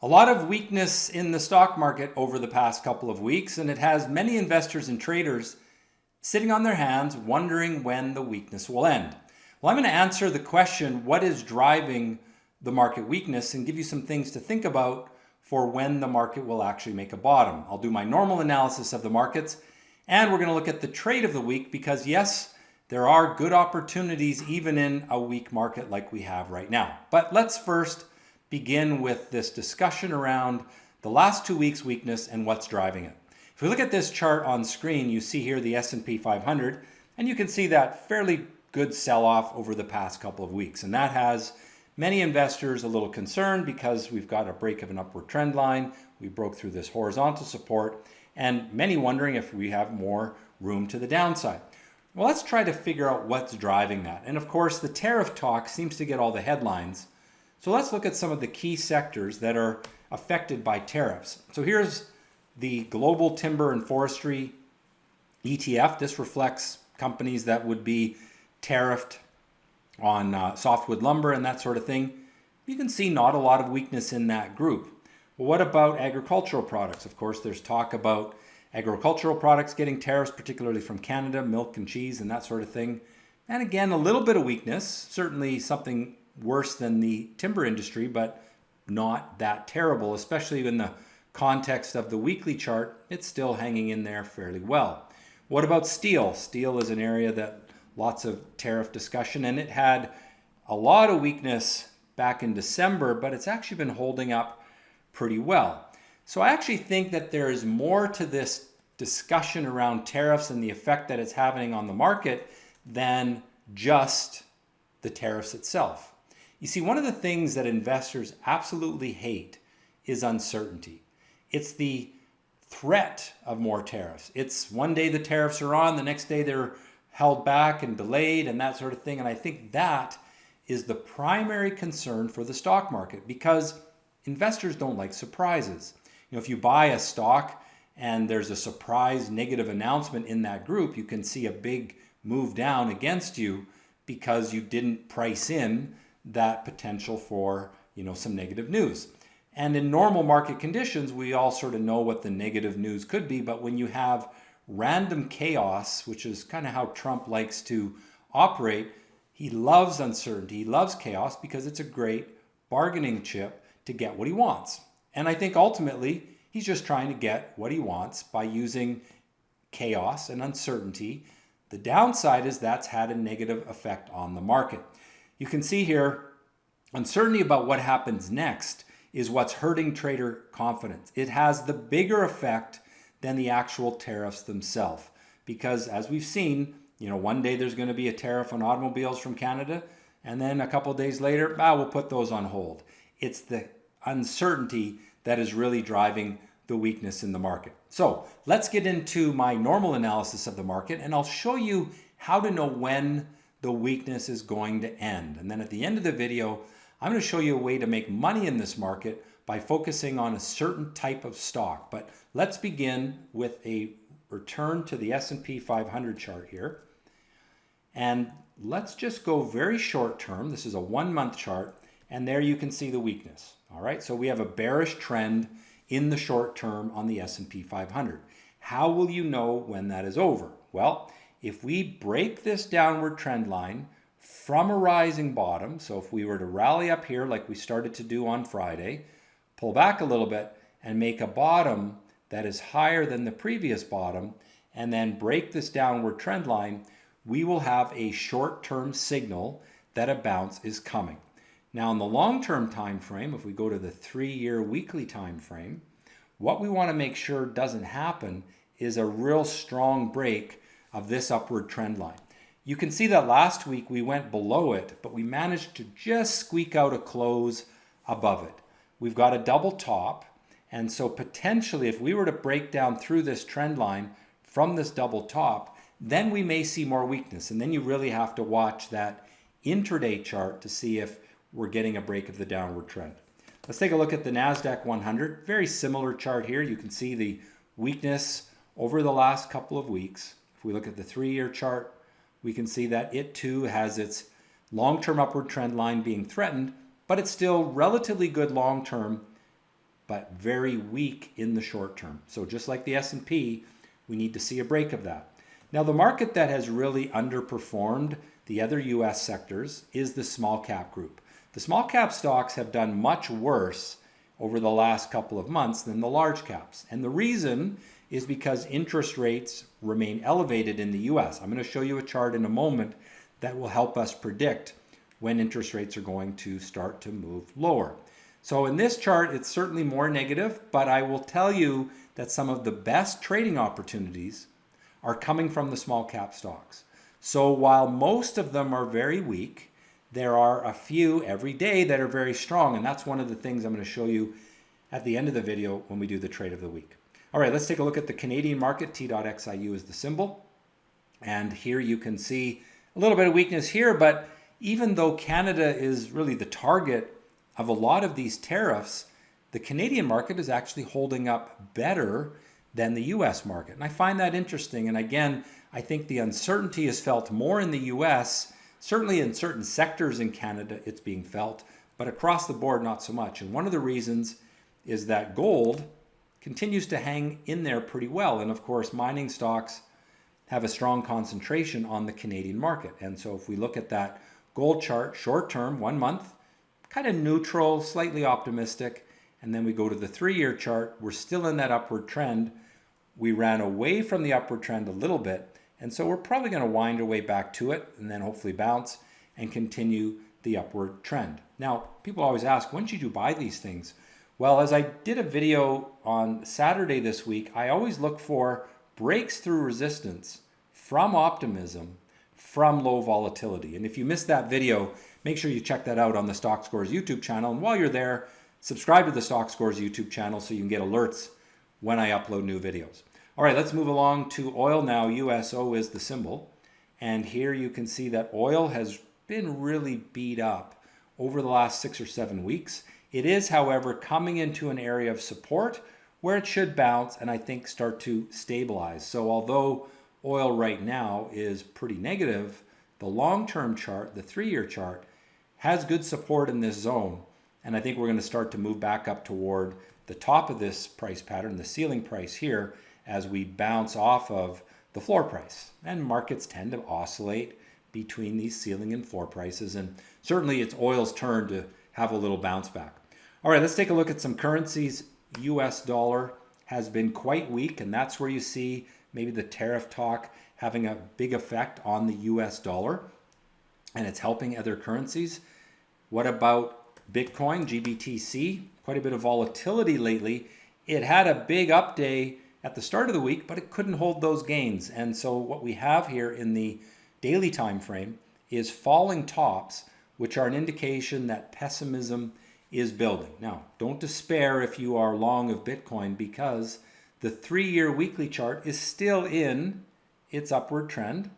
A lot of weakness in the stock market over the past couple of weeks, and it has many investors and traders sitting on their hands wondering when the weakness will end. Well, I'm going to answer the question, what is driving the market weakness, and give you some things to think about for when the market will actually make a bottom. I'll do my normal analysis of the markets, and we're going to look at the trade of the week because yes, there are good opportunities even in a weak market like we have right now. But let's first begin with this discussion around the last 2 weeks' weakness and what's driving it. If we look at this chart on screen, you see here the S&P 500, and you can see that fairly good sell-off over the past couple of weeks. And that has many investors a little concerned because we've got a break of an upward trend line. We broke through this horizontal support, and many wondering if we have more room to the downside. Well, let's try to figure out what's driving that. And of course, the tariff talk seems to get all the headlines. So let's look at some of the key sectors that are affected by tariffs. So here's the Global Timber and Forestry ETF. This reflects companies that would be tariffed on softwood lumber and that sort of thing. You can see not a lot of weakness in that group. Well, what about agricultural products? Of course, there's talk about agricultural products getting tariffs, particularly from Canada, milk and cheese and that sort of thing. And again, a little bit of weakness, certainly something worse than the timber industry, but not that terrible, especially in the context of the weekly chart. It's still hanging in there fairly well. What about steel? Steel is an area that lots of tariff discussion, and it had a lot of weakness back in December, but it's actually been holding up pretty well. So I actually think that there is more to this discussion around tariffs and the effect that it's having on the market than just the tariffs itself. You see, one of the things that investors absolutely hate is uncertainty. It's the threat of more tariffs. It's one day the tariffs are on, the next day they're held back and delayed and that sort of thing. And I think that is the primary concern for the stock market because investors don't like surprises. You know, if you buy a stock and there's a surprise negative announcement in that group, you can see a big move down against you because you didn't price in that potential for, some negative news. And in normal market conditions, we all sort of know what the negative news could be, but when you have random chaos, which is kind of how Trump likes to operate, he loves uncertainty, he loves chaos because it's a great bargaining chip to get what he wants. And I think ultimately, he's just trying to get what he wants by using chaos and uncertainty. The downside is that's had a negative effect on the market. You can see here, uncertainty about what happens next is what's hurting trader confidence. It has the bigger effect than the actual tariffs themselves. Because as we've seen, one day there's going to be a tariff on automobiles from Canada, and then a couple of days later, we'll put those on hold. It's the uncertainty that is really driving the weakness in the market. So let's get into my normal analysis of the market, and I'll show you how to know when the weakness is going to end. And then at the end of the video, I'm going to show you a way to make money in this market by focusing on a certain type of stock. But let's begin with a return to the S&P 500 chart here. And let's just go very short term. This is a 1 month chart, and there you can see the weakness. All right, so we have a bearish trend in the short term on the S&P 500. How will you know when that is over? Well, if we break this downward trend line from a rising bottom, so if we were to rally up here like we started to do on Friday, pull back a little bit and make a bottom that is higher than the previous bottom, and then break this downward trend line, we will have a short-term signal that a bounce is coming. Now in the long-term time frame, if we go to the 3-year weekly time frame, what we want to make sure doesn't happen is a real strong break of this upward trend line. You can see that last week we went below it, but we managed to just squeak out a close above it. We've got a double top, and so potentially if we were to break down through this trend line from this double top, then we may see more weakness. And then you really have to watch that intraday chart to see if we're getting a break of the downward trend. Let's take a look at the NASDAQ 100. Very similar chart here. You can see the weakness over the last couple of weeks. If we look at the 3-year chart, we can see that it too has its long-term upward trend line being threatened, but it's still relatively good long-term but very weak in the short term. So just like the S&P, we need to see a break of that. Now, the market that has really underperformed the other US sectors is the small cap group. The small cap stocks have done much worse over the last couple of months than the large caps. And the reason is because interest rates remain elevated in the US. I'm going to show you a chart in a moment that will help us predict when interest rates are going to start to move lower. So in this chart, it's certainly more negative, but I will tell you that some of the best trading opportunities are coming from the small cap stocks. So while most of them are very weak, there are a few every day that are very strong. And that's one of the things I'm going to show you at the end of the video when we do the trade of the week. All right, let's take a look at the Canadian market. T.XIU is the symbol. And here you can see a little bit of weakness here, but even though Canada is really the target of a lot of these tariffs, the Canadian market is actually holding up better than the US market. And I find that interesting. And again, I think the uncertainty is felt more in the US. Certainly in certain sectors in Canada, it's being felt, but across the board, not so much. And one of the reasons is that gold continues to hang in there pretty well. And of course, mining stocks have a strong concentration on the Canadian market. And so if we look at that gold chart, short term, 1 month, kind of neutral, slightly optimistic. And then we go to the 3-year chart, we're still in that upward trend. We ran away from the upward trend a little bit. And so we're probably going to wind our way back to it and then hopefully bounce and continue the upward trend. Now, people always ask, when should you buy these things? Well, as I did a video on Saturday this week, I always look for breaks through resistance from optimism from low volatility. And if you missed that video, make sure you check that out on the Stockscores YouTube channel. And while you're there, subscribe to the Stockscores YouTube channel so you can get alerts when I upload new videos. All right, let's move along to oil now. USO is the symbol. And here you can see that oil has been really beat up over the last 6 or 7 weeks. It is, however, coming into an area of support where it should bounce and I think start to stabilize. So although oil right now is pretty negative, the long-term chart, the 3-year chart, has good support in this zone. And I think we're going to start to move back up toward the top of this price pattern, the ceiling price here, as we bounce off of the floor price. And markets tend to oscillate between these ceiling and floor prices. And certainly it's oil's turn to have a little bounce back. All right, let's take a look at some currencies. US dollar has been quite weak, and that's where you see maybe the tariff talk having a big effect on the US dollar, and it's helping other currencies. What about Bitcoin, GBTC? Quite a bit of volatility lately. It had a big up day at the start of the week, but it couldn't hold those gains. And so what we have here in the daily time frame is falling tops, which are an indication that pessimism is building. Now, don't despair if you are long of Bitcoin, because the 3-year weekly chart is still in its upward trend,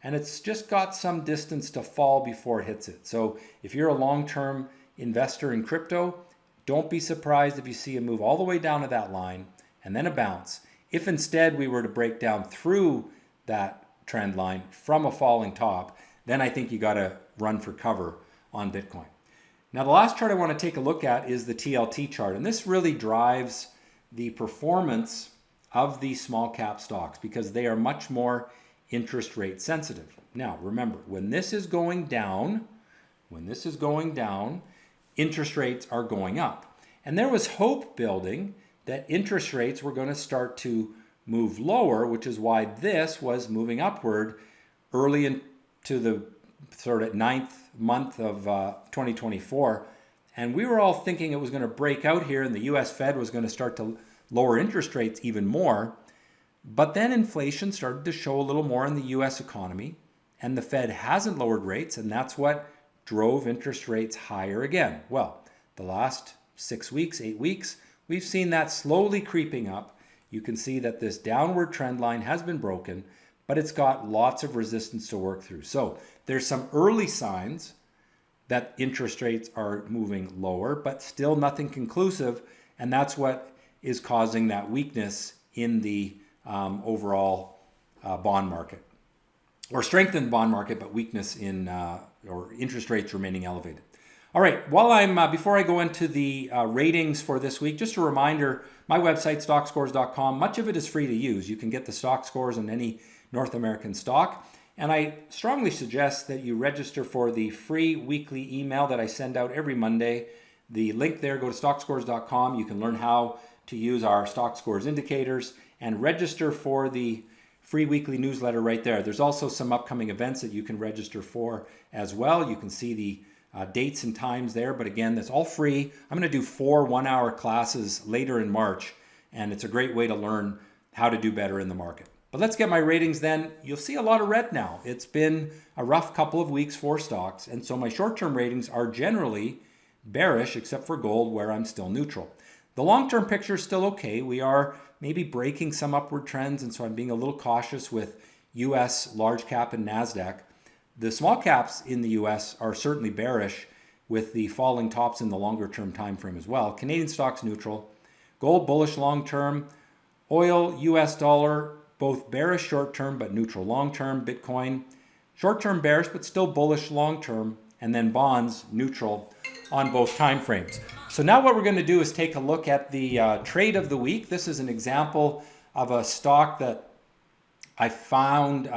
and it's just got some distance to fall before it hits it. So if you're a long-term investor in crypto, don't be surprised if you see a move all the way down to that line and then a bounce. If instead we were to break down through that trend line from a falling top, then I think you got to run for cover on Bitcoin. Now, the last chart I want to take a look at is the TLT chart, and this really drives the performance of these small cap stocks because they are much more interest rate sensitive. Now, remember, when this is going down, interest rates are going up. And there was hope building that interest rates were going to start to move lower, which is why this was moving upward early into the sort of 9th month of 2024. And we were all thinking it was going to break out here and the US Fed was going to start to lower interest rates even more. But then inflation started to show a little more in the US economy, and the Fed hasn't lowered rates, and that's what drove interest rates higher again. Well, the last 6 weeks, 8 weeks, we've seen that slowly creeping up. You can see that this downward trend line has been broken, but it's got lots of resistance to work through. So there's some early signs that interest rates are moving lower, but still nothing conclusive, and that's what is causing that weakness in the overall bond market, or strengthened bond market, but weakness in or interest rates remaining elevated. All right, before I go into the ratings for this week, just a reminder, my website, Stockscores.com, much of it is free to use. You can get the stock scores on any North American stock. And I strongly suggest that you register for the free weekly email that I send out every Monday. The link there, go to Stockscores.com. You can learn how to use our stock scores indicators and register for the free weekly newsletter right there. There's also some upcoming events that you can register for as well. You can see the dates and times there, but again, that's all free. I'm going to do 4 one-hour classes later in March, and it's a great way to learn how to do better in the market. But let's get my ratings then. You'll see a lot of red now. It's been a rough couple of weeks for stocks, and so my short-term ratings are generally bearish, except for gold, where I'm still neutral. The long-term picture is still okay. We are maybe breaking some upward trends, and so I'm being a little cautious with US large cap and NASDAQ. The small caps in the US are certainly bearish with the falling tops in the longer term time frame as well. Canadian stocks neutral. Gold bullish long term. Oil, US dollar, both bearish short term but neutral long term. Bitcoin, short term bearish but still bullish long term. And then bonds neutral on both time frames. So now what we're going to do is take a look at the trade of the week. This is an example of a stock that I found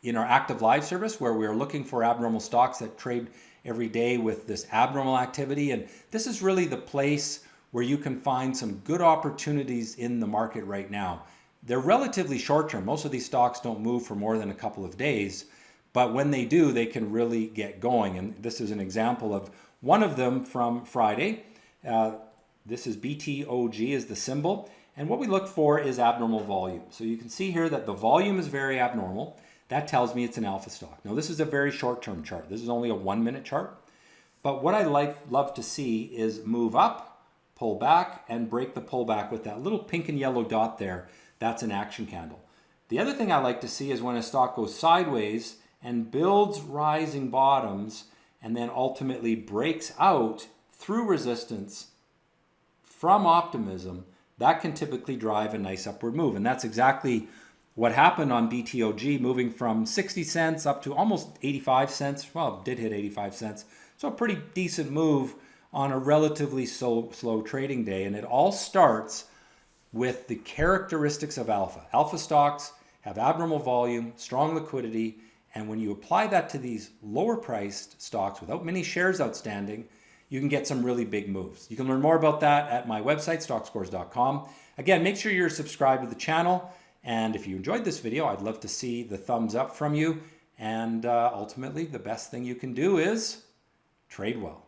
in our active live service, where we're looking for abnormal stocks that trade every day with this abnormal activity. And this is really the place where you can find some good opportunities in the market right now. They're relatively short term. Most of these stocks don't move for more than a couple of days, but when they do, they can really get going. And this is an example of one of them from Friday. This is BTOG is the symbol. And what we look for is abnormal volume. So you can see here that the volume is very abnormal. That tells me it's an alpha stock. Now this is a very short-term chart. This is only a 1-minute chart. But what I love to see is move up, pull back, and break the pullback with that little pink and yellow dot there. That's an action candle. The other thing I like to see is when a stock goes sideways and builds rising bottoms and then ultimately breaks out through resistance from optimism, that can typically drive a nice upward move. And that's exactly what happened on BTOG, moving from 60 cents up to almost 85 cents. Well, it did hit 85 cents. So a pretty decent move on a relatively slow trading day. And it all starts with the characteristics of alpha. Alpha stocks have abnormal volume, strong liquidity, and when you apply that to these lower priced stocks without many shares outstanding, you can get some really big moves. You can learn more about that at my website, Stockscores.com. Again, make sure you're subscribed to the channel. And if you enjoyed this video, I'd love to see the thumbs up from you. And ultimately, the best thing you can do is trade well.